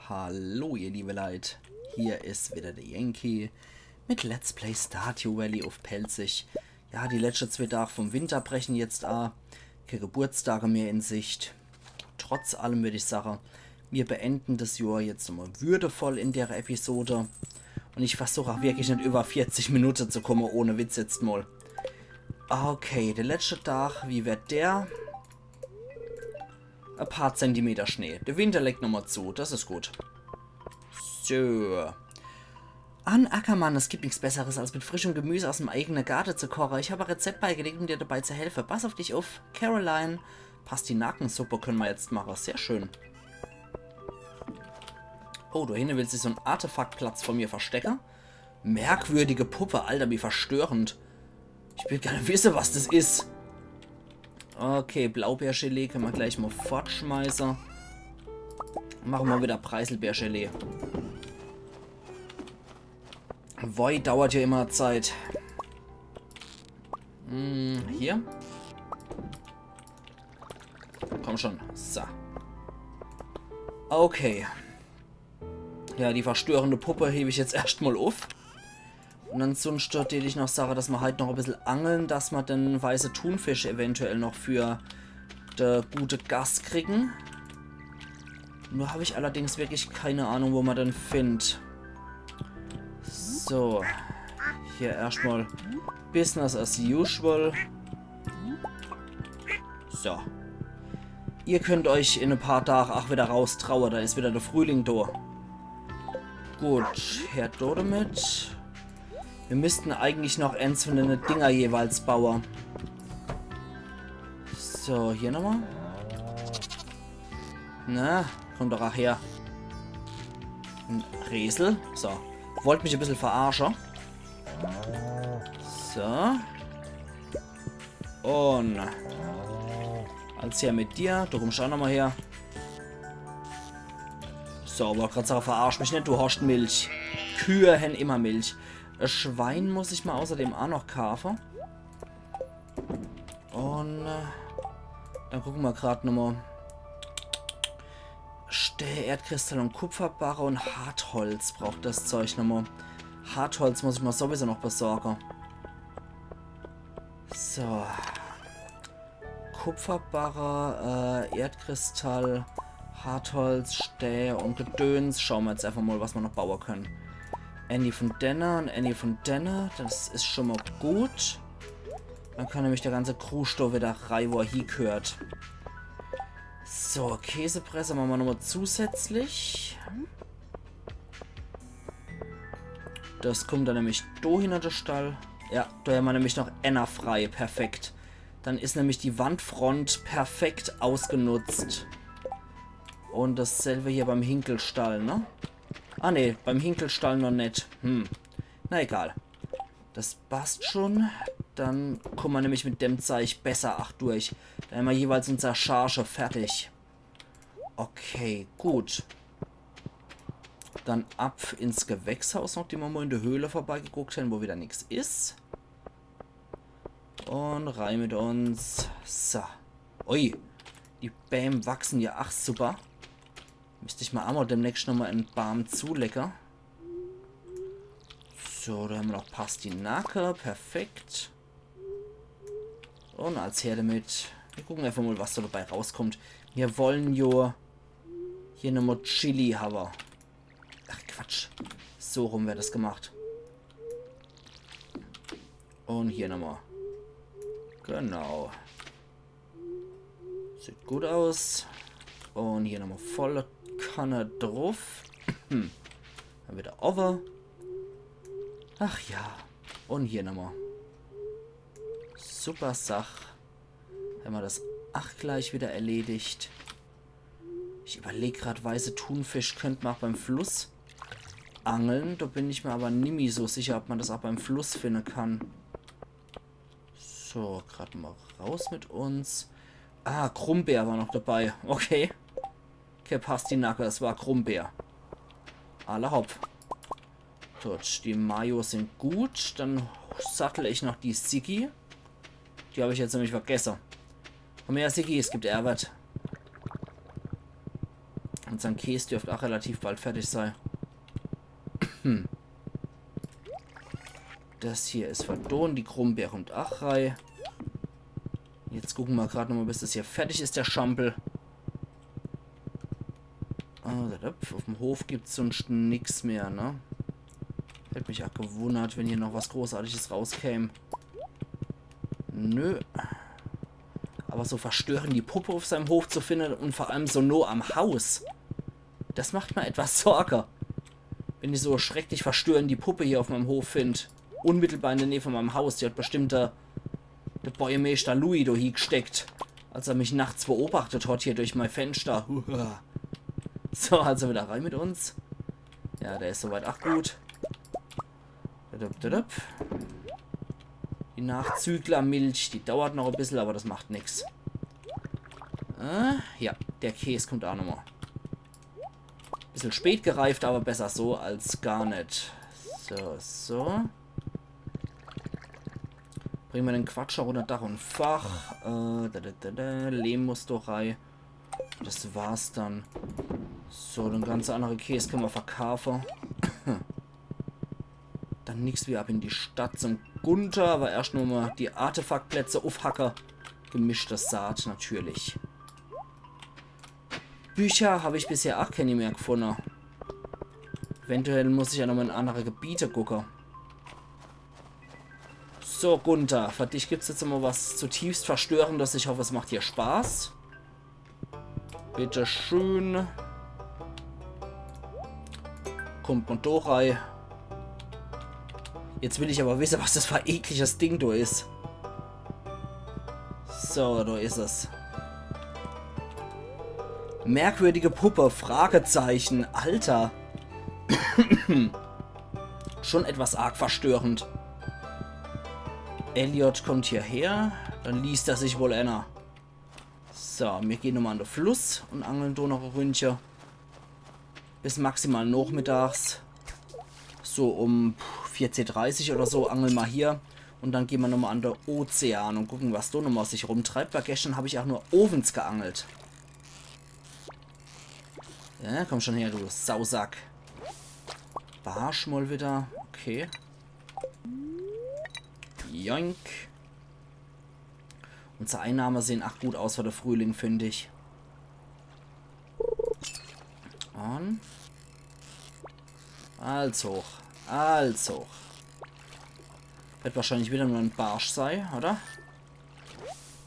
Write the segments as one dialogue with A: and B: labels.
A: Hallo ihr liebe Leute, hier ist wieder der Yankee mit Let's Play Stardew Valley auf Pelzig. Ja, die letzten 2 Tage vom Winter brechen jetzt an, keine Geburtstage mehr in Sicht. Trotz allem würde ich sagen, wir beenden das Jahr jetzt nochmal würdevoll in der Episode. Und ich versuche auch wirklich nicht über 40 Minuten zu kommen, ohne Witz jetzt mal. Okay, der letzte Tag, wie wird der? Ein paar Zentimeter Schnee. Der Winter legt nochmal zu, das ist gut. So. An Ackermann, es gibt nichts Besseres, als mit frischem Gemüse aus dem eigenen Garten zu kochen. Ich habe ein Rezept beigelegt, um dir dabei zu helfen. Pass auf dich auf. Caroline, Pastinakensuppe können wir jetzt machen. Sehr schön. Oh, da hinten will sich so ein Artefaktplatz von mir verstecken. Merkwürdige Puppe, Alter, wie verstörend. Ich will gar nicht wissen, was das ist. Okay, Blaubeergelee können wir gleich mal fortschmeißen. Machen wir wieder Preiselbeergelee. Woi, dauert ja immer Zeit. Hier. Komm schon. So. Okay. Ja, die verstörende Puppe hebe ich jetzt erstmal auf. Und dann sonst würde ich noch sagen, dass wir halt noch ein bisschen angeln, dass wir den weißen Thunfisch eventuell noch für den gute Gast kriegen. Nur habe ich allerdings wirklich keine Ahnung, wo man den findet. So. Hier erstmal Business as usual. So. Ihr könnt euch in ein paar Tagen auch wieder raus trauen, da ist wieder der Frühling da. Gut, her damit. Wir müssten eigentlich noch einzelne Dinger jeweils bauen. So, hier nochmal. Na, komm doch auch her. Ein Riesel. So. Wollt mich ein bisschen verarschen. So. Und. Als hier mit dir. Du kommst auch nochmal her. So, aber gerade sagen, verarsch mich nicht, du hast Milch. Kühe haben immer Milch. Ein Schwein muss ich mal außerdem auch noch kaufen. Und dann gucken wir gerade nochmal. Erdkristall und Kupferbarre und Hartholz braucht das Zeug nochmal. Hartholz muss ich mal sowieso noch besorgen. So. Kupferbarre, Erdkristall, Hartholz, Stäh und Gedöns. Schauen wir jetzt einfach mal, was wir noch bauen können. Annie von Denner und Annie von Denner. Das ist schon mal gut. Dann kann nämlich der ganze Crewstoff wieder rein, wo er hingehört. So, Käsepresse machen wir nochmal zusätzlich. Das kommt dann nämlich da hinter der Stall. Ja, da haben wir nämlich noch Enna frei. Perfekt. Dann ist nämlich die Wandfront perfekt ausgenutzt. Und dasselbe hier beim Hinkelstall, ne? Ah ne, beim Hinkelstall noch nicht. Na egal. Das passt schon. Dann kommen wir nämlich mit dem Zeug besser durch. Da haben wir jeweils unsere Charge fertig. Okay, gut. Dann ab ins Gewächshaus, nachdem wir mal in der Höhle vorbeigeguckt haben, wo wieder nichts ist. Und rein mit uns. So. Ui. Die Bäm wachsen ja. Ach, super. Müsste ich mal einmal demnächst nochmal einen Baum zulecker. So, da haben wir noch Pastinake. Perfekt. Und als Herde mit. Wir gucken einfach mal, was da dabei rauskommt. Wir wollen ja hier nochmal Chili haben. Ach, Quatsch. So rum wäre das gemacht. Und hier nochmal. Genau. Sieht gut aus. Und hier nochmal volle Kanne drauf. Dann wieder over. Ach ja. Und hier nochmal. Super Sach. Wenn man das auch gleich wieder erledigt. Ich überlege gerade, weiße Thunfisch könnte man auch beim Fluss angeln. Da bin ich mir aber nie so sicher, ob man das auch beim Fluss finden kann. So, gerade mal raus mit uns. Ah, Krummbeer war noch dabei. Okay. Okay, Pastinake, das war Krummbeer. Alle hopp. Gut, die Majos sind gut. Dann sattle ich noch die Siggi. Die habe ich jetzt nämlich vergessen. Komm her, Siggi, es gibt Erwart. Und sein Käse dürfte auch relativ bald fertig sein. Das hier ist verdorren, die Krummbeere und Achrei. Jetzt gucken wir gerade nochmal, bis das hier fertig ist, der Schampel. Auf dem Hof gibt es sonst nichts mehr, ne? Hätte mich auch gewundert, wenn hier noch was Großartiges rauskäme. Nö. Aber so verstören die Puppe auf seinem Hof zu finden und vor allem so nah am Haus. Das macht mir etwas Sorge. Wenn ich so schrecklich verstören die Puppe hier auf meinem Hof finde. Unmittelbar in der Nähe von meinem Haus. Die hat bestimmt der Bäuermeister Louis da hingesteckt. Als er mich nachts beobachtet hat hier durch mein Fenster. So, also wieder rein mit uns. Ja, der ist soweit auch gut. Die Nachzüglermilch, die dauert noch ein bisschen, aber das macht nichts. Ja, der Käse kommt auch nochmal. Bisschen spät gereift, aber besser so als gar nicht. So. Bringen wir den Quatscher unter Dach und Fach. Lehmmusterei. Das war's dann. So, den ganzen anderen Käse können wir verkaufen. Dann nichts wie ab in die Stadt zum Gunther, aber erst nur mal die Artefaktplätze aufhacker. Gemischtes Saat natürlich. Bücher habe ich bisher auch keine mehr gefunden. Eventuell muss ich ja nochmal in andere Gebiete gucken. So, Gunther, für dich gibt es jetzt immer was zutiefst Verstörendes. Ich hoffe, es macht dir Spaß. Bitte schön. Kommt Mondorei. Jetzt will ich aber wissen, was das für ein ekliges Ding da ist. So, da ist es. Merkwürdige Puppe, Fragezeichen. Alter. Schon etwas arg verstörend. Elliot kommt hierher. Dann liest er sich wohl einer. So, wir gehen nochmal an den Fluss und angeln da noch ein Ründchen. Bis maximal nachmittags. So um 14:30 oder so angeln wir hier. Und dann gehen wir nochmal an den Ozean und gucken, was da nochmal sich rumtreibt. Weil gestern habe ich auch nur Ovens geangelt. Ja, komm schon her, du Sausack. Barsch mal wieder. Okay. Joink. Unsere Einnahmen sehen auch gut aus für den Frühling, finde ich. Und. Als hoch. Als hoch. Wird wahrscheinlich wieder nur ein Barsch sein, oder?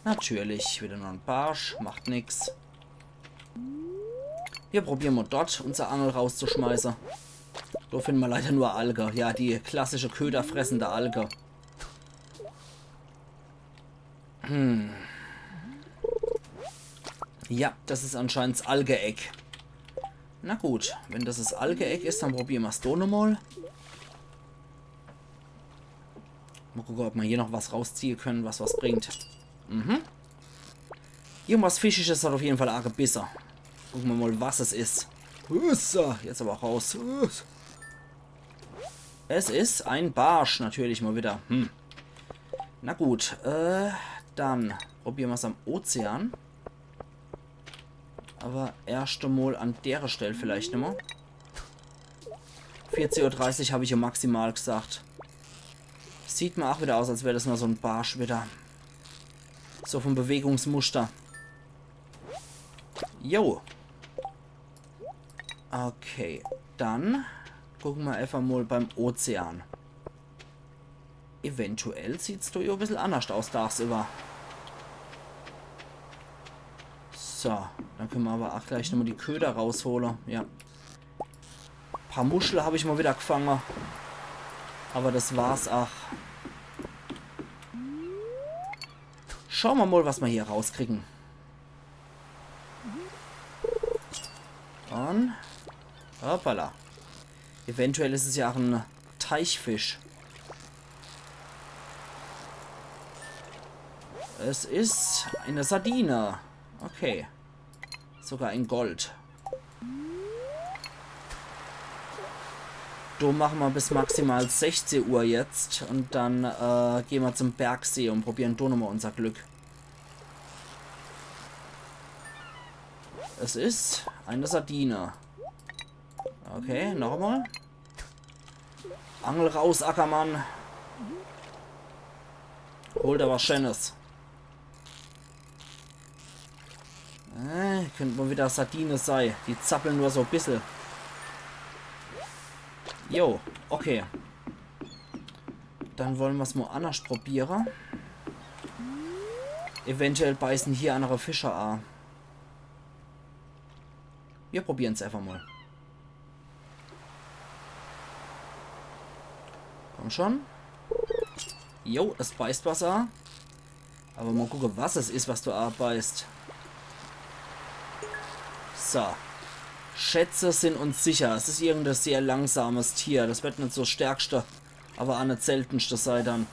A: Natürlich, wieder nur ein Barsch. Macht nix. Wir probieren mal dort unser Angel rauszuschmeißen. Da finden wir leider nur Alge. Ja, die klassische köderfressende Alge. Ja, das ist anscheinend das Algeeck. Na gut, wenn das das Algeeck ist, dann probieren wir es da nochmal. Mal gucken, ob wir hier noch was rausziehen können, was bringt. Irgendwas Fischiges hat auf jeden Fall arge Bisse. Gucken wir mal, was es ist. Jetzt aber auch raus. Es ist ein Barsch, natürlich mal wieder. Na gut, dann probieren wir es am Ozean. Aber erst einmal an der Stelle vielleicht nicht mehr. 14:30 Uhr habe ich ja maximal gesagt. Sieht mir auch wieder aus, als wäre das nur so ein Barsch wieder. So vom Bewegungsmuster. Jo. Okay, dann gucken wir einfach mal beim Ozean. Eventuell sieht es doch ein bisschen anders aus tagsüber. So, dann können wir aber auch gleich nochmal die Köder rausholen. Ja. Ein paar Muscheln habe ich mal wieder gefangen. Aber das war's auch. Schauen wir mal, was wir hier rauskriegen. Und. Hoppala. Eventuell ist es ja auch ein Teichfisch. Es ist eine Sardine. Okay. Sogar in Gold. Da machen wir bis maximal 16 Uhr jetzt. Und dann gehen wir zum Bergsee und probieren da nochmal unser Glück. Es ist Eine Sardine. Okay, nochmal. Angel raus, Ackermann. Hol da was Schönes. Könnte mal wieder Sardine sein. Die zappeln nur so ein bisschen. Jo, okay. Dann wollen wir es mal anders probieren. Eventuell beißen hier andere Fischer an. Wir probieren es einfach mal. Komm schon. Jo, es beißt was an. Aber mal gucken, was es ist, was du beißt. So. Schätze sind uns sicher. Es ist irgendein sehr langsames Tier. Das wird nicht so stärkste, aber auch nicht seltenste sein dann.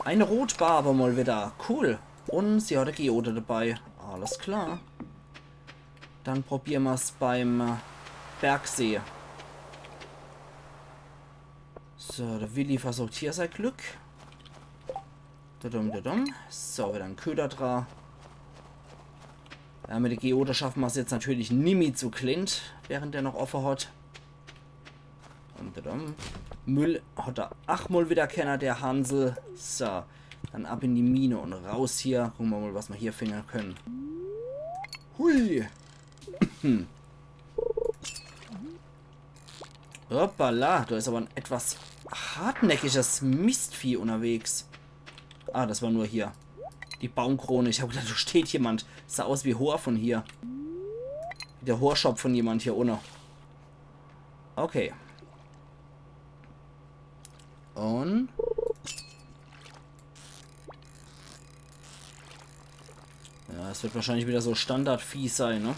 A: Eine Rotbarbe mal wieder. Cool. Und sie hat eine Geode dabei. Alles klar. Dann probieren wir es beim Bergsee. So, der Willi versucht hier sein Glück. So, wieder ein Köder dran. Ja, mit der Geode schaffen wir es jetzt natürlich nimmer zu Clint, während der noch offen hat. Müll hat er mal wieder Kenner, der Hansel. So, dann ab in die Mine und raus hier. Gucken wir mal, was wir hier finden können. Hui. Hoppala, da ist aber ein etwas hartnäckiges Mistvieh unterwegs. Ah, das war nur hier. Die Baumkrone. Ich habe gedacht, da steht jemand. Sah aus wie Hor von hier. Der Horshop von jemand hier ohne. Okay. Und... ja, es wird wahrscheinlich wieder so Standardvieh sein, ne?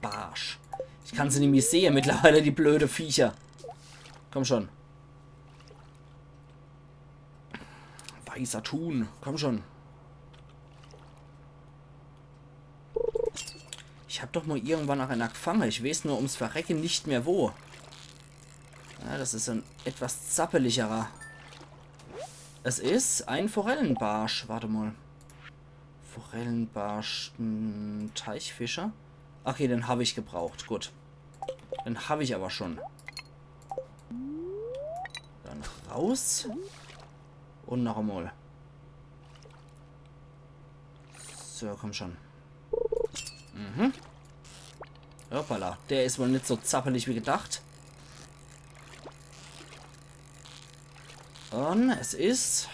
A: Barsch. Ich kann sie nämlich sehen mittlerweile, die blöde Viecher. Komm schon. Weißer Thun. Komm schon. Ich habe doch mal irgendwann nach einer gefangen. Ich weiß nur ums Verrecken nicht mehr wo. Ja, das ist ein etwas zappeligerer. Es ist ein Forellenbarsch. Warte mal. Forellenbarsch. Teichfischer. Okay, den habe ich gebraucht. Gut. Den habe ich aber schon. Dann raus. Und noch einmal. So, komm schon. Mhm. Hoppala. Der ist wohl nicht so zappelig wie gedacht. Und es ist...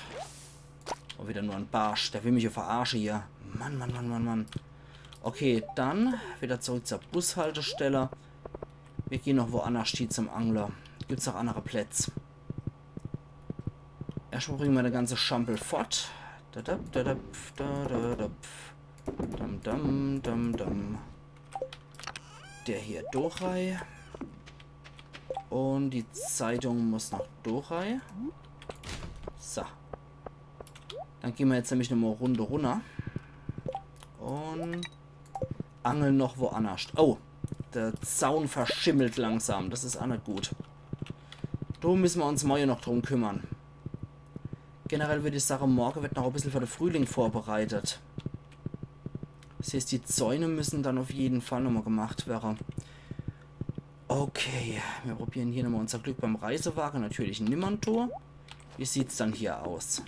A: oh, wieder nur ein Barsch. Der will mich ja verarschen hier. Mann, Mann, Mann, Mann, Mann. Okay, dann wieder zurück zur Bushaltestelle. Wir gehen noch woanders zum Angler. Gibt es auch andere Plätze. Erstmal bringen wir eine ganze Schampel fort. Der hier Dorei. Und die Zeitung muss noch Dorei. So. Dann gehen wir jetzt nämlich nochmal eine Runde runter. Und angeln noch woanders. Oh, der Zaun verschimmelt langsam. Das ist auch nicht gut. Da müssen wir uns morgen noch drum kümmern. Generell würde ich sagen, morgen wird noch ein bisschen für den Frühling vorbereitet. Das heißt, die Zäune müssen dann auf jeden Fall nochmal gemacht werden. Okay, wir probieren hier nochmal unser Glück beim Reisewagen. Natürlich ein Nimmerntor. Wie sieht es dann hier aus?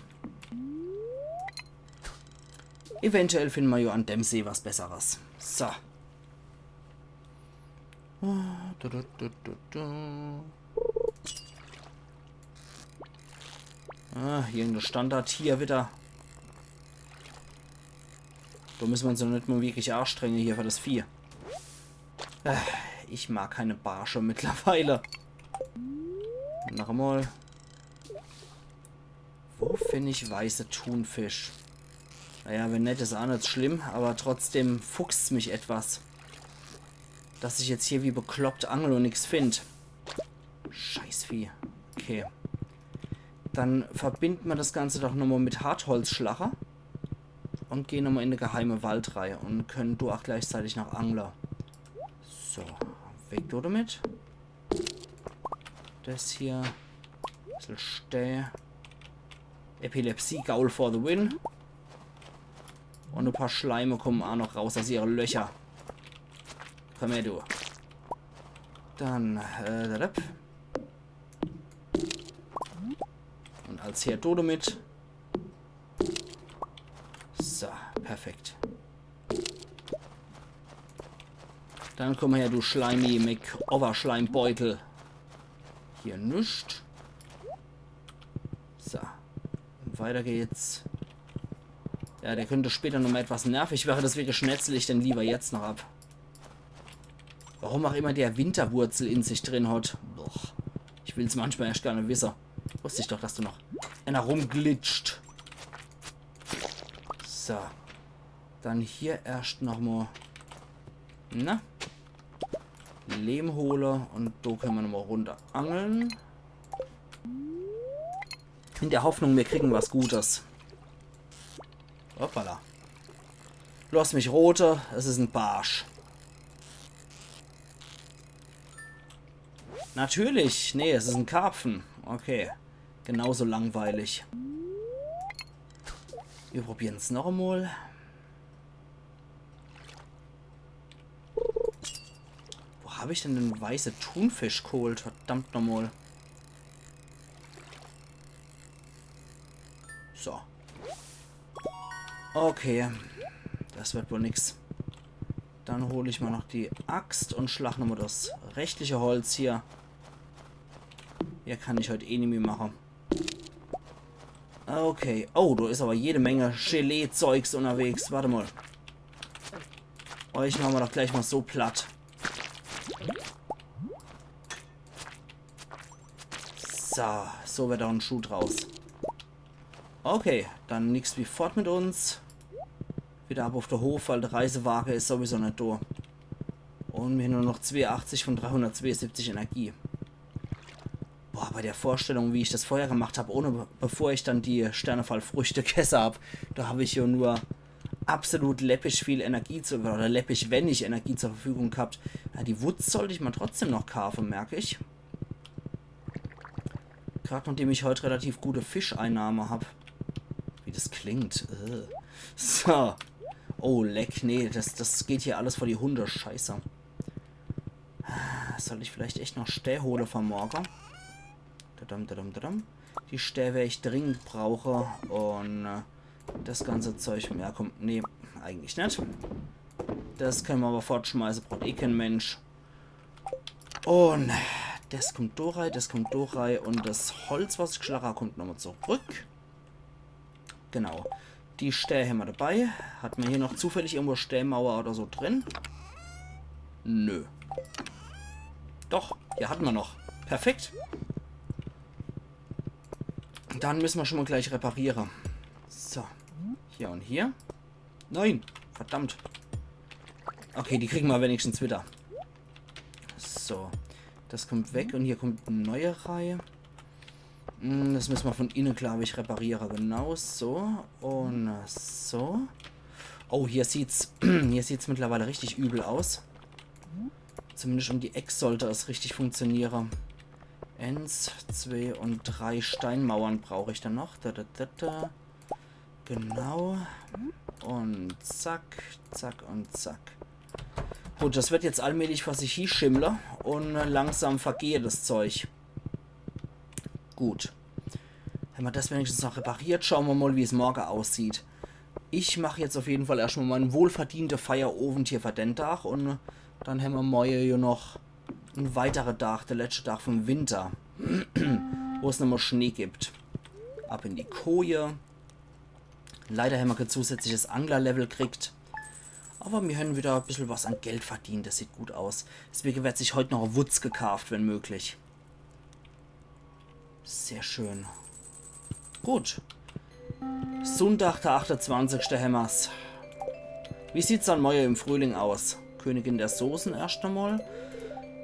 A: Eventuell finden wir ja an dem See was Besseres. So. Ah, irgendein Standard hier wieder. Da müssen wir uns noch nicht mal wirklich anstrengen hier für das Vieh. Ich mag keine Barsche mittlerweile. Noch einmal. Wo finde ich weiße Thunfisch? Naja, wenn nicht, ist auch nicht schlimm, aber trotzdem fuchst es mich etwas. Dass ich jetzt hier wie bekloppt angel und nichts finde. Scheißvieh. Okay. Dann verbinden wir das Ganze doch nochmal mit Hartholzschlacher. Und gehen nochmal in eine geheime Waldreihe. Und können du auch gleichzeitig noch Angler. So. Weg du damit. Das hier. Ein bisschen Stäh. Epilepsie, Gaul for the win. Und ein paar Schleime kommen auch noch raus aus ihren Löcher. Komm her, du. Dann, und als Herdode mit. So, perfekt. Dann komm her, du Schleimi McOverschleimbeutel. Hier nichts. So. Und weiter geht's. Ja, der könnte später noch mal etwas nervig werden, deswegen schnetzel ich den lieber jetzt noch ab. Warum auch immer der Winterwurzel in sich drin hat. Boah. Ich will es manchmal erst gar nicht wissen. Wusste ich doch, dass du noch einer rumglitscht. So. Dann hier erst nochmal. Na? Lehmholer. Und da können wir nochmal runter angeln. In der Hoffnung, wir kriegen was Gutes. Hoppala. Lass mich rote. Es ist ein Barsch. Natürlich. Nee, es ist ein Karpfen. Okay. Genauso langweilig. Wir probieren es noch einmal. Wo habe ich denn den weißen Thunfisch geholt? Verdammt nochmal. So. Okay. Das wird wohl nix. Dann hole ich mal noch die Axt und schlag nochmal das rechtliche Holz hier. Hier kann ich heute eh nicht mehr machen. Okay. Oh, da ist aber jede Menge Gelee-Zeugs unterwegs. Warte mal. Euch machen wir doch gleich mal so platt. So wird auch ein Schuh draus. Okay, dann nichts wie fort mit uns. Wieder ab auf der Hof, weil der Reisewaage ist sowieso nicht da. Und wir haben nur noch 82 von 372 Energie. Boah, bei der Vorstellung, wie ich das vorher gemacht habe, ohne bevor ich dann die Sternefallfrüchte gegessen habe, da habe ich ja nur absolut läppisch viel Energie oder läppisch wenig Energie zur Verfügung gehabt. Ja, die Wutz sollte ich mal trotzdem noch kaufen, merke ich. Gerade nachdem ich heute relativ gute Fischeinnahme habe. Wie das klingt. So. Oh, leck. Nee, das geht hier alles vor die Hunde. Scheiße. Soll ich vielleicht echt noch Stäh holen von morgen? Die Stäh werde ich dringend brauche. Und das ganze Zeug. Ja, komm. Nee, eigentlich nicht. Das können wir aber fortschmeißen. Braucht eh kein Mensch. Und das kommt durch, das kommt durch. Und das Holz, was ich geschlagen habe, kommt nochmal zurück. Genau. Die Stähe haben wir dabei. Hat man hier noch zufällig irgendwo Stähmauer oder so drin? Nö. Doch, hier hatten wir noch. Perfekt. Dann müssen wir schon mal gleich reparieren. So. Hier und hier. Nein. Verdammt. Okay, die kriegen wir wenigstens wieder. So. Das kommt weg und hier kommt eine neue Reihe. Das müssen wir von innen, glaube ich, reparieren. Genau so. Und so. Oh, hier sieht's mittlerweile richtig übel aus. Zumindest um die Ecke sollte es richtig funktionieren. 1, 2 und 3 Steinmauern brauche ich dann noch. Genau. Und zack, zack und zack. Gut, das wird jetzt allmählich vor sich hin schimmler und langsam vergeht das Zeug. Gut. Wenn man das wenigstens noch repariert, schauen wir mal, wie es morgen aussieht. Ich mache jetzt auf jeden Fall erstmal meinen wohlverdienten Feierofen hier für den Tag und dann haben wir morgen ja noch ein weiterer Tag, der letzte Tag vom Winter, wo es nochmal Schnee gibt. Ab in die Koje. Leider haben wir kein zusätzliches Anglerlevel gekriegt. Aber wir haben wieder ein bisschen was an Geld verdient. Das sieht gut aus. Deswegen wird sich heute noch ein Wutz gekauft, wenn möglich. Sehr schön. Gut. Sonntag, der 28. Hämmers. Wie sieht es dann morgen im Frühling aus? Königin der Soßen erst einmal.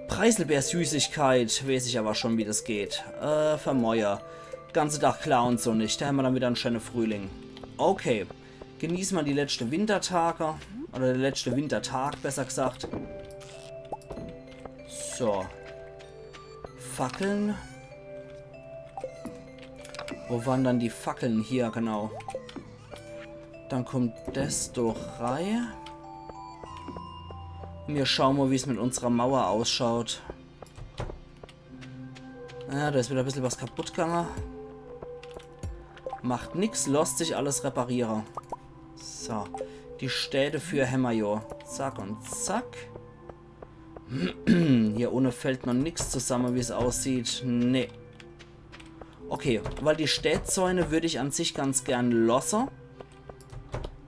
A: Preiselbeer-Süßigkeit. Weiß ich aber schon, wie das geht. Vermeuer. Ganze Tag klar und so nicht. Da haben wir dann wieder einen schönen Frühling. Okay. Genießen wir die letzten Wintertage. Oder der letzte Wintertag, besser gesagt. So. Fackeln. Wo waren dann die Fackeln? Hier, genau. Dann kommt das durch rein. Wir schauen mal, wie es mit unserer Mauer ausschaut. Ja, da ist wieder ein bisschen was kaputt gegangen. Macht nix, lässt sich alles reparieren. So, die Städte für Hämmerjor. Zack und zack. Hier ohne fällt noch nichts zusammen, wie es aussieht. Nee. Okay, weil die Städzäune würde ich an sich ganz gern lossen.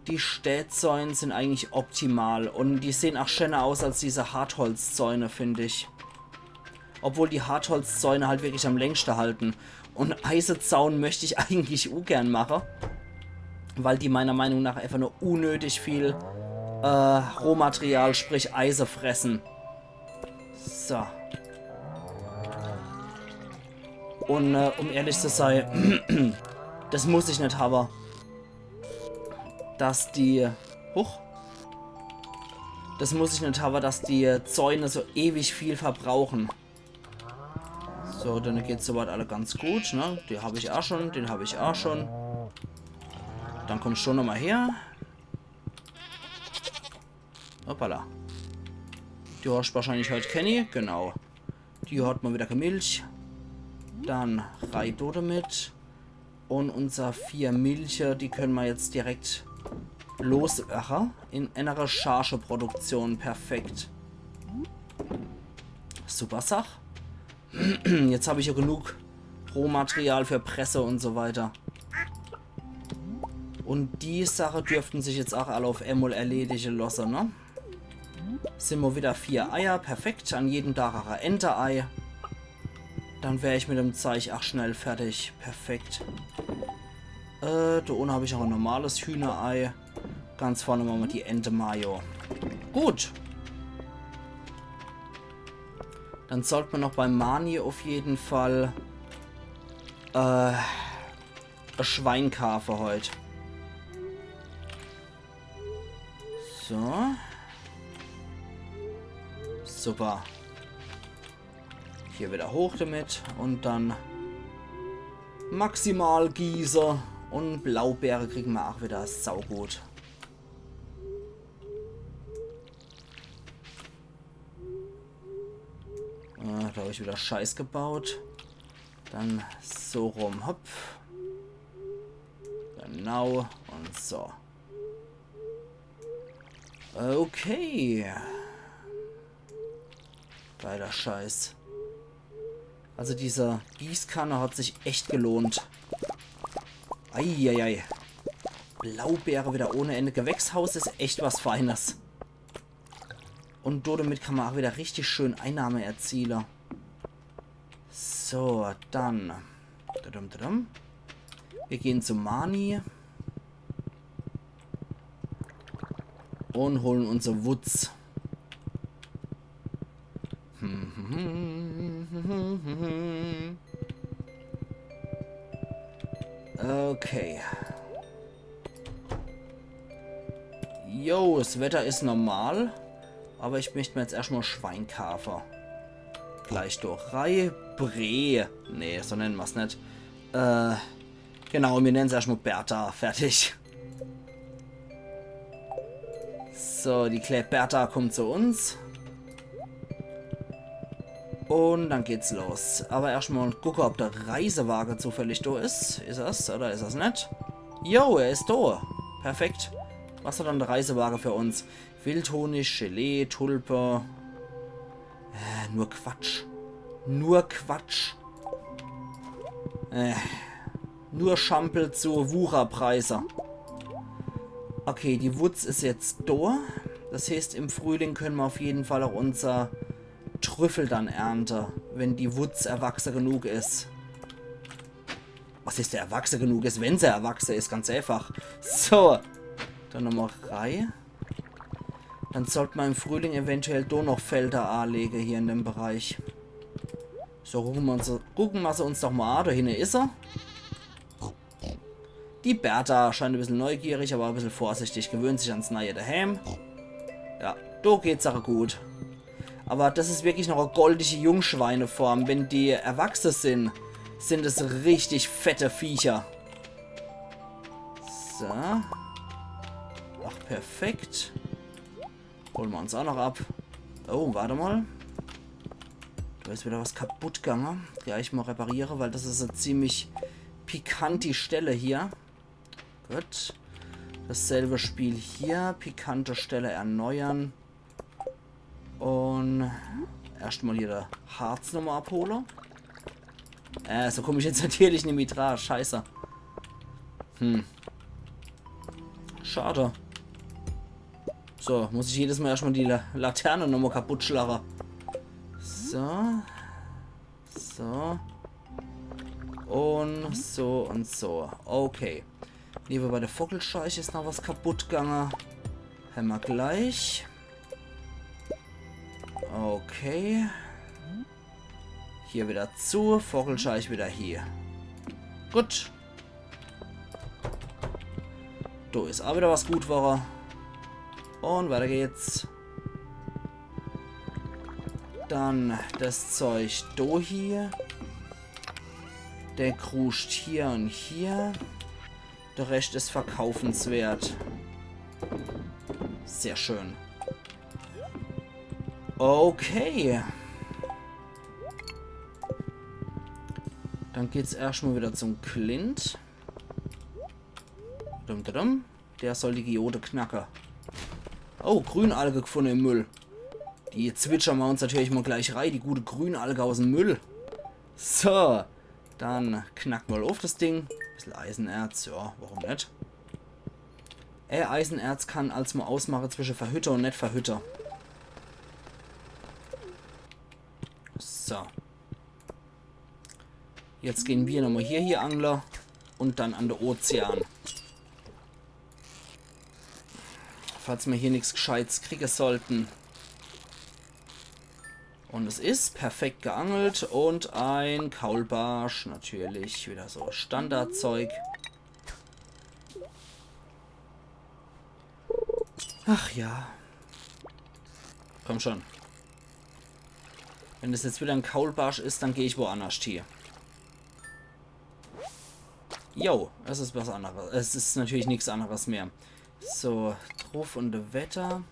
A: Die Städzäune sind eigentlich optimal. Und die sehen auch schöner aus als diese Hartholzzäune, finde ich. Obwohl die Hartholzzäune halt wirklich am längsten halten. Und Eisezaun möchte ich eigentlich gern machen. Weil die meiner Meinung nach einfach nur unnötig viel Rohmaterial, sprich Eise fressen. So. Und um ehrlich zu sein, das muss ich nicht haben. Dass die... Huch. Das muss ich nicht haben, dass die Zäune so ewig viel verbrauchen. So, dann geht es soweit alle ganz gut, ne? Die habe ich auch schon, den habe ich auch schon. Dann kommst du schon nochmal her. Hoppala. Die hast wahrscheinlich heute Kenny, genau. Die hat mal wieder Milch. Dann Reido damit. Und unser 4 Milche, die können wir jetzt direkt losmachen. In einer Charge-Produktion. Perfekt. Super Sache. Jetzt habe ich ja genug Rohmaterial für Presse und so weiter. Und die Sache dürften sich jetzt auch alle auf einmal erledigen lassen, ne? Sind wir wieder 4 Eier. Perfekt. An jedem Tag ein Enterei. Dann wäre ich mit dem Zeug auch schnell fertig. Perfekt. Da unten habe ich auch ein normales Hühnerei. Ganz vorne machen wir die Ente Mayo. Gut. Dann sollte man noch beim Mani auf jeden Fall ein Schweinkafer heute. So. Super. Hier wieder hoch damit und dann maximal Gießer und Blaubeere kriegen wir auch wieder saugut. Da habe ich wieder Scheiß gebaut. Dann so rum, hopp. Genau und so. Okay. Geiler Scheiß. Also diese Gießkanne hat sich echt gelohnt. Eieiei. Blaubeere wieder ohne Ende. Gewächshaus ist echt was Feines. Und damit kann man auch wieder richtig schön Einnahme erzielen. So, dann. Wir gehen zu Mani. Und holen unsere Wutz. Okay. Jo, das Wetter ist normal. Aber ich möchte mir jetzt erstmal Schweinkafer. Gleich durch. Bre. Nee, so nennen wir es nicht. Genau, wir nennen es erstmal Bertha. Fertig. So, die Kleine Bertha kommt zu uns. Und dann geht's los. Aber erstmal gucken, ob der Reisewagen zufällig da ist. Ist das oder ist das nicht? Jo, er ist da. Perfekt. Was hat dann der Reisewagen für uns? Wildhonig, Gelee, Tulpe. Nur Quatsch. Nur Quatsch. Nur Schampel zu Wucherpreise. Okay, die Wutz ist jetzt da. Das heißt, im Frühling können wir auf jeden Fall auch unser Trüffel dann ernten, wenn die Wutz erwachsen genug ist. Was ist der erwachsen genug ist, wenn sie erwachsen ist? Ganz einfach. So. Dann nochmal rein. Dann sollte man im Frühling eventuell doch noch Felder anlegen hier in dem Bereich. So, gucken wir sie uns doch mal an. Da hinten ist er. Die Bertha scheint ein bisschen neugierig, aber ein bisschen vorsichtig. Gewöhnt sich ans neue daheim. Ja, da geht's auch gut. Aber das ist wirklich noch eine goldige Jungschweineform. Wenn die erwachsen sind, sind es richtig fette Viecher. So. Perfekt. Holen wir uns auch noch ab. Oh, warte mal. Da ist wieder was kaputt gegangen. Gleich mal repariere, weil das ist eine ziemlich pikante Stelle hier. Gut. Dasselbe Spiel hier. Pikante Stelle erneuern. Und erstmal hier der Harz nochmal abholen. So komme ich jetzt natürlich nicht mit dran. Scheiße. Schade. So, muss ich jedes Mal erstmal die Laterne nochmal kaputt schlagen. So. So. Und so und so. Okay. Lieber bei der Vogelscheuche ist noch was kaputt gegangen. Haben wir gleich. Okay. Hier wieder zu. Vogelscheich wieder hier. Gut. Da ist auch wieder was gut war. Und weiter geht's. Dann das Zeug da hier. Der kruscht hier und hier. Der Rest ist verkaufenswert. Sehr schön. Okay. Dann geht's erstmal wieder zum Clint. Der soll die Geode knacken. Oh, Grünalge gefunden im Müll. Die zwitschern wir uns natürlich mal gleich rein. Die gute Grünalge aus dem Müll. So. Dann knacken wir auf das Ding. Bisschen Eisenerz. Ja, warum nicht? Eisenerz kann als mal ausmachen zwischen Verhütter und nicht Verhütter. So. Jetzt gehen wir nochmal hier Angler. Und dann an den Ozean. Falls wir hier nichts Gescheites kriegen sollten. Und es ist perfekt geangelt und ein Kaulbarsch. Natürlich wieder so Standardzeug. Ach ja. Komm schon. Wenn das jetzt wieder ein Kaulbarsch ist, dann gehe ich woanders hier. Jo, es ist was anderes. Es ist natürlich nichts anderes mehr. So, drauf und Wetter.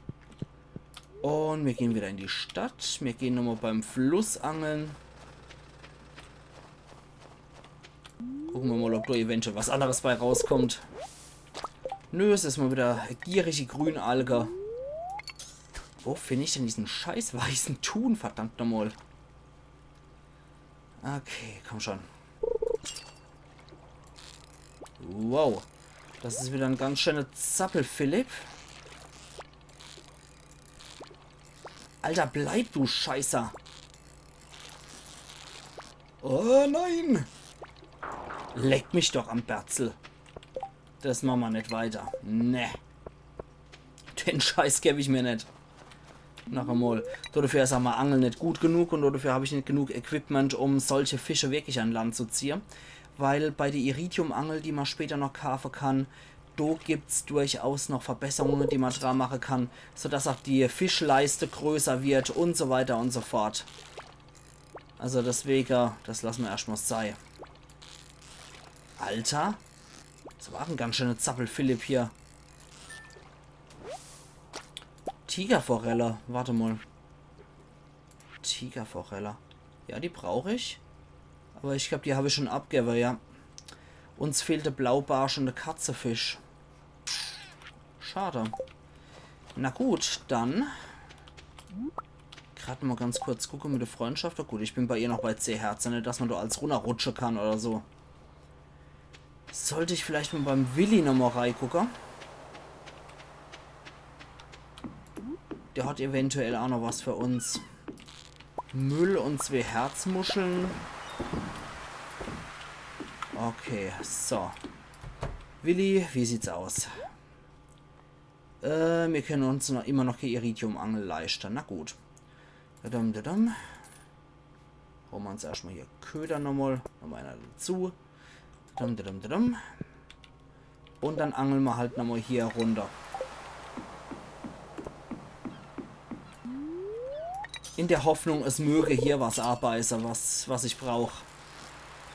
A: Und wir gehen wieder in die Stadt. Wir gehen nochmal beim Fluss angeln. Gucken wir mal, ob da eventuell was anderes bei rauskommt. Nö, es ist mal wieder gierige Grünalge. Wo finde ich denn diesen scheiß weißen Thun? Verdammt nochmal. Okay, komm schon. Wow. Das ist wieder ein ganz schöner Zappel, Philipp. Alter, bleib, du Scheißer. Oh nein. Leck mich doch am Berzel. Das machen wir nicht weiter. Ne. Den Scheiß gebe ich mir nicht. Nach einmal. Dafür ist einmal Angeln nicht gut genug und dafür habe ich nicht genug Equipment, um solche Fische wirklich an Land zu ziehen. Weil bei der Iridium-Angel, die man später noch kaufen kann, da gibt es durchaus noch Verbesserungen, die man dran machen kann, sodass auch die Fischleiste größer wird und so weiter und so fort. Also deswegen, das lassen wir erstmal sein. Alter, das war ein ganz schöner Zappel, Philipp hier. Tigerforelle, warte mal. Tigerforelle. Ja, die brauche ich. Aber ich glaube, die habe ich schon abgegeben, ja. Uns fehlt der Blaubarsch und der Katzefisch. Schade. Na gut, dann. Gerade mal ganz kurz gucken mit der Freundschaft. Oh gut, ich bin bei ihr noch bei 10 Herzen, nicht, dass man da als runterrutschen kann oder so. Sollte ich vielleicht mal beim Willi nochmal reingucken. Der hat eventuell auch noch was für uns. Müll und 2 Herzmuscheln. Okay, so. Willi, wie sieht's aus? Wir können uns noch immer noch keine Iridium-Angel leisten. Na gut. Holen wir uns erstmal hier Köder nochmal. Nochmal einer dazu. Und dann angeln wir halt nochmal hier runter. In der Hoffnung, es möge hier was abbeißen, was ich brauche.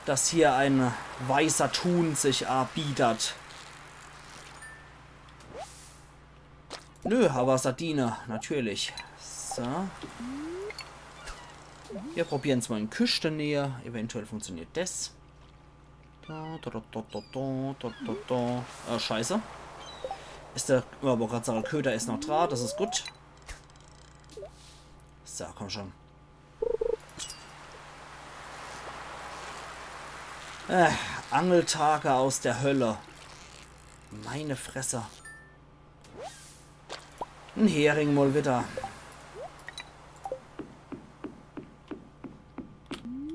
A: Dass hier ein weißer Thun sich erbietet. Nö, aber Sardine, natürlich. So. Wir probieren es mal in Küstennähe. Eventuell funktioniert das. Scheiße. Ist der... Aber gerade sagen, Köder ist noch dran. Das ist gut. So, komm schon. Angeltage aus der Hölle. Meine Fresse. Ein Hering mal wieder.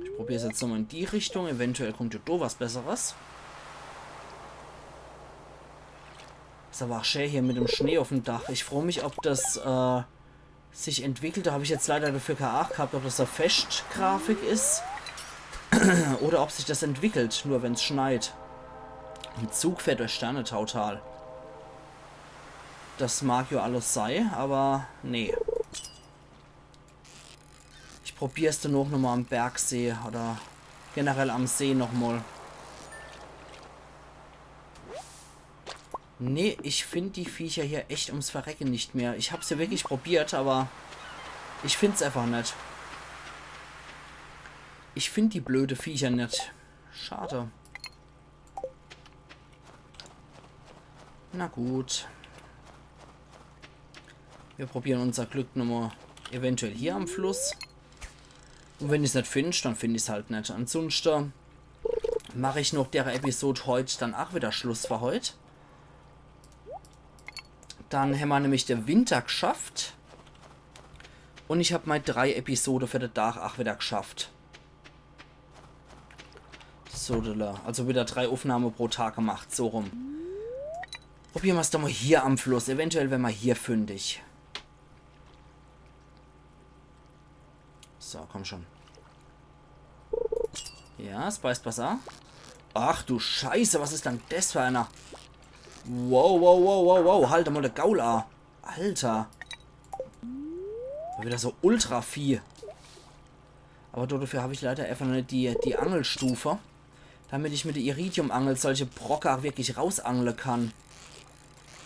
A: Ich probiere es jetzt nochmal in die Richtung. Eventuell kommt ja da was Besseres. Ist aber auch schön hier mit dem Schnee auf dem Dach. Ich freue mich, ob das sich entwickelt. Da habe ich jetzt leider dafür keine Acht gehabt, ob das eine Festgrafik ist. Oder ob sich das entwickelt, nur wenn es schneit. Ein Zug fährt durch Sternentautal. Das mag ja alles sein, aber nee. Ich probiere es dann auch nochmal am Bergsee oder generell am See nochmal. Nee, ich finde die Viecher hier echt ums Verrecken nicht mehr. Ich habe es ja wirklich probiert, aber ich finde es einfach nicht. Ich finde die blöde Viecher nicht. Schade. Na gut. Wir probieren unser Glück nochmal eventuell hier am Fluss. Und wenn ich es nicht finde, dann finde ich es halt nicht. Ansonsten mache ich noch der Episode heute dann auch wieder Schluss für heute. Dann haben wir nämlich den Winter geschafft. Und ich habe mal 3 Episoden für den Tag auch wieder geschafft. So, also wieder 3 Aufnahmen pro Tag gemacht, so rum. Probieren wir es doch mal hier am Fluss. Eventuell werden wir hier fündig. So, komm schon. Ja, Spice Bazaar. Ach du Scheiße, was ist denn das für einer? Wow, wow, wow, wow, wow. Halt mal der Gaula. Alter. War wieder so Ultra-Vieh. Aber dafür habe ich leider einfach nur die Angelstufe. Damit ich mit der Iridium-Angel solche Brocker wirklich rausangeln kann.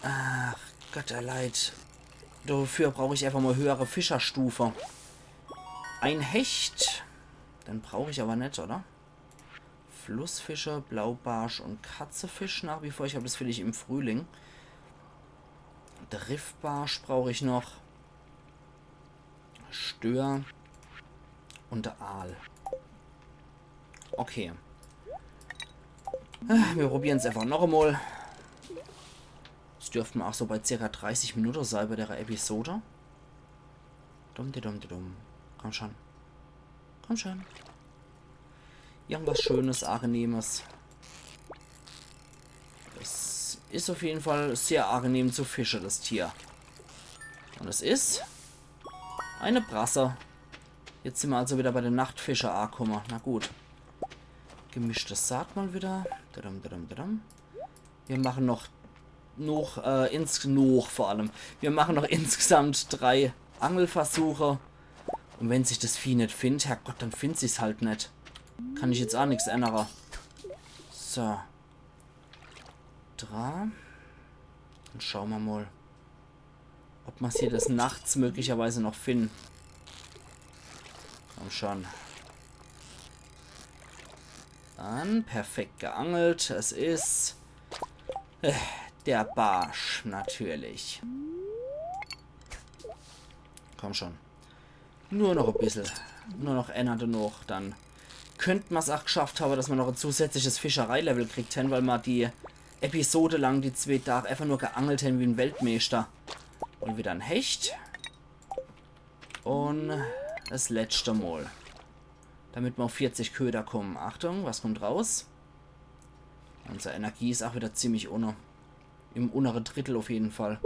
A: Ach, Gott erleid. Dafür brauche ich einfach mal höhere Fischerstufe. Ein Hecht. Den brauche ich aber nicht, oder? Flussfische, Blaubarsch und Katzefisch nach wie vor. Ich habe das finde ich im Frühling. Driftbarsch brauche ich noch. Stör. Und der Aal. Okay. Wir probieren es einfach noch einmal. Es dürften auch so bei ca. 30 Minuten sein bei der Episode. Dumm. Komm schon. Komm schon. Irgendwas Schönes, Angenehmes. Es ist auf jeden Fall sehr angenehm zu fischen, das Tier. Und es ist eine Brasse. Jetzt sind wir also wieder bei den Nachtfischer angekommen. Na gut. Gemischtes Saat mal wieder. Wir machen noch vor allem. Wir machen noch insgesamt 3 Angelversuche. Und wenn sich das Vieh nicht findet, Herrgott, dann findet sie es halt nicht. Kann ich jetzt auch nichts ändern. So. Dann schauen wir mal, ob wir es hier des Nachts möglicherweise noch finden. Komm schon. Dann perfekt geangelt. Es ist der Barsch, natürlich. Komm schon. Nur noch ein bisschen. Nur noch einer noch. Dann könnte man es auch geschafft haben, dass man noch ein zusätzliches Fischereilevel kriegt, weil man die Episode lang, die 2 Tage, einfach nur geangelt haben wie ein Weltmeister. Und wieder ein Hecht. Und das letzte Mal. Damit wir auf 40 Köder kommen. Achtung, was kommt raus? Unsere Energie ist auch wieder ziemlich im unteren Drittel auf jeden Fall.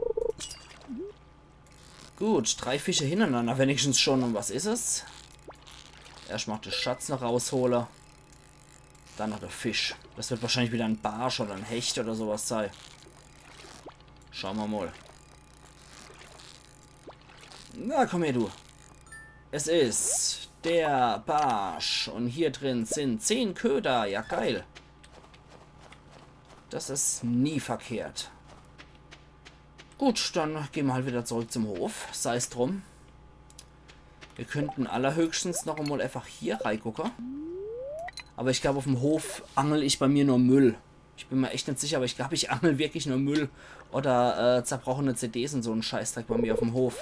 A: Gut, 3 Fische hintereinander wenigstens schon. Und was ist es? Erst mal den Schatz noch rausholen. Dann noch der Fisch. Das wird wahrscheinlich wieder ein Barsch oder ein Hecht oder sowas sein. Schauen wir mal. Na, komm her, du. Es ist der Barsch. Und hier drin sind 10 Köder. Ja, geil. Das ist nie verkehrt. Gut, dann gehen wir halt wieder zurück zum Hof. Sei es drum. Wir könnten allerhöchstens noch einmal einfach hier reingucken. Aber ich glaube, auf dem Hof angel ich bei mir nur Müll. Ich bin mir echt nicht sicher, aber ich glaube, ich angel wirklich nur Müll. Oder zerbrochene CDs und so einen Scheißdreck bei mir auf dem Hof.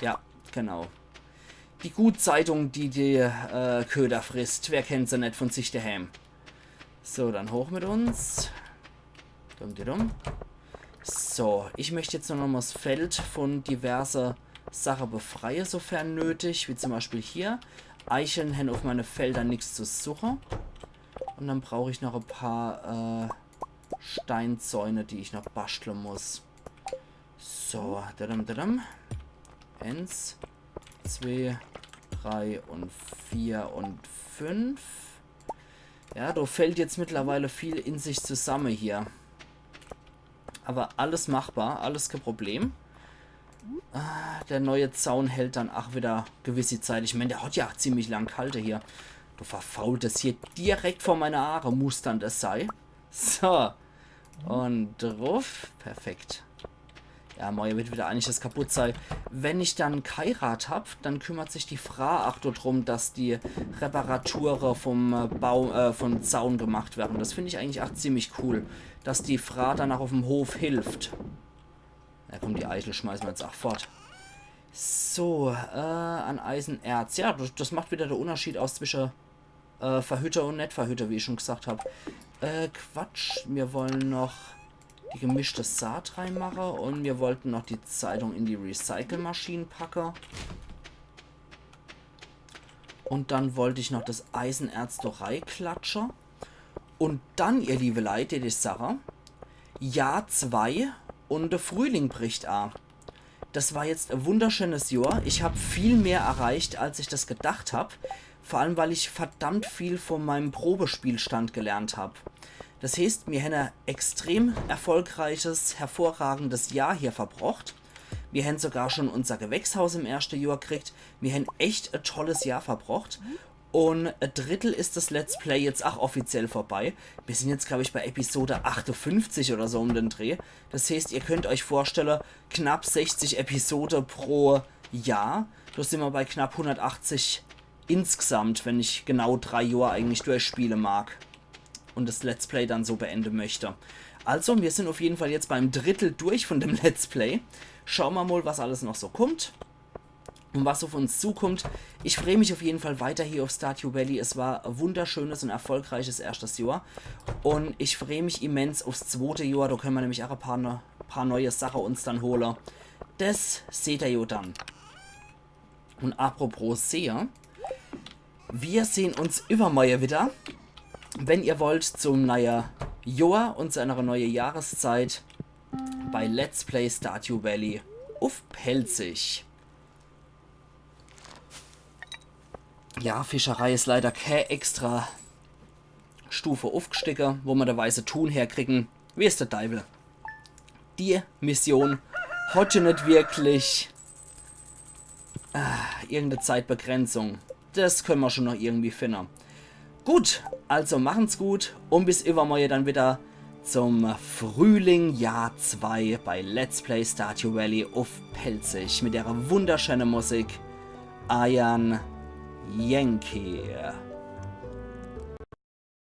A: Ja, genau. Die Gutzeitung, die Köder frisst. Wer kennt sie nicht von sich daheim? So, dann hoch mit uns. Dumm. So, ich möchte jetzt noch mal das Feld von diverse Sachen befreien, sofern nötig. Wie zum Beispiel hier. Eicheln haben auf meine Felder nichts zu suchen. Und dann brauche ich noch ein paar Steinzäune, die ich noch basteln muss. So, 1, 2, 3 und 4 und 5. Ja, da fällt jetzt mittlerweile viel in sich zusammen hier. Aber alles machbar, alles kein Problem. Der neue Zaun hält dann auch wieder gewisse Zeit. Ich meine, der hat ja auch ziemlich lang kalte hier. Du verfaultes hier direkt vor meiner Aare muss dann das sein. So. Und drauf. Perfekt. Ja, Moja wird wieder eigentlich das kaputt sein. Wenn ich dann Kairat habe, dann kümmert sich die Fra auch darum, dass die Reparaturen vom Zaun gemacht werden. Das finde ich eigentlich auch ziemlich cool, dass die Fra dann auch auf dem Hof hilft. Ja, komm, die Eichel schmeißen wir jetzt auch fort. So, an Eisenerz. Ja, das macht wieder den Unterschied aus zwischen Verhüter und Nicht-Verhüter, wie ich schon gesagt habe. Quatsch, wir wollen noch die gemischte Saat reinmachen und wir wollten noch die Zeitung in die Recycle-Maschinen packen. Und dann wollte ich noch das Eisenerz da reinklatschen. Und dann, ihr liebe Leute, die Sache, Jahr 2 und der Frühling bricht an. Das war jetzt ein wunderschönes Jahr. Ich habe viel mehr erreicht, als ich das gedacht habe. Vor allem, weil ich verdammt viel von meinem Probespielstand gelernt habe. Das heißt, wir haben ein extrem erfolgreiches, hervorragendes Jahr hier verbracht. Wir haben sogar schon unser Gewächshaus im ersten Jahr gekriegt. Wir haben echt ein tolles Jahr verbracht. Und ein Drittel ist das Let's Play jetzt auch offiziell vorbei. Wir sind jetzt, glaube ich, bei Episode 58 oder so um den Dreh. Das heißt, ihr könnt euch vorstellen, knapp 60 Episoden pro Jahr. Da sind wir bei knapp 180 insgesamt, wenn ich genau 3 Jahre eigentlich durchspielen mag. Und das Let's Play dann so beenden möchte. Also, wir sind auf jeden Fall jetzt beim Drittel durch von dem Let's Play. Schauen wir mal, was alles noch so kommt. Und was auf uns zukommt. Ich freue mich auf jeden Fall weiter hier auf Stardew Valley. Es war ein wunderschönes und erfolgreiches erstes Jahr. Und ich freue mich immens aufs zweite Jahr. Da können wir nämlich auch ein paar neue Sachen uns dann holen. Das seht ihr ja dann. Und apropos sehe, wir sehen uns übermorgen wieder. Wenn ihr wollt, zum neuen Jahr und zu einer neuen Jahreszeit bei Let's Play Stardew Valley auf Pelzig. Ja, Fischerei ist leider keine extra Stufe aufgestiegen, wo wir der weiße Thun herkriegen. Wie ist der Teufel? Die Mission hat ja nicht wirklich irgendeine Zeitbegrenzung. Das können wir schon noch irgendwie finden. Gut, also machen's gut und bis übermorgen dann wieder zum Frühling Jahr 2 bei Let's Play Stardew Valley auf Pelzig mit der wunderschönen Musik Iron Yankee.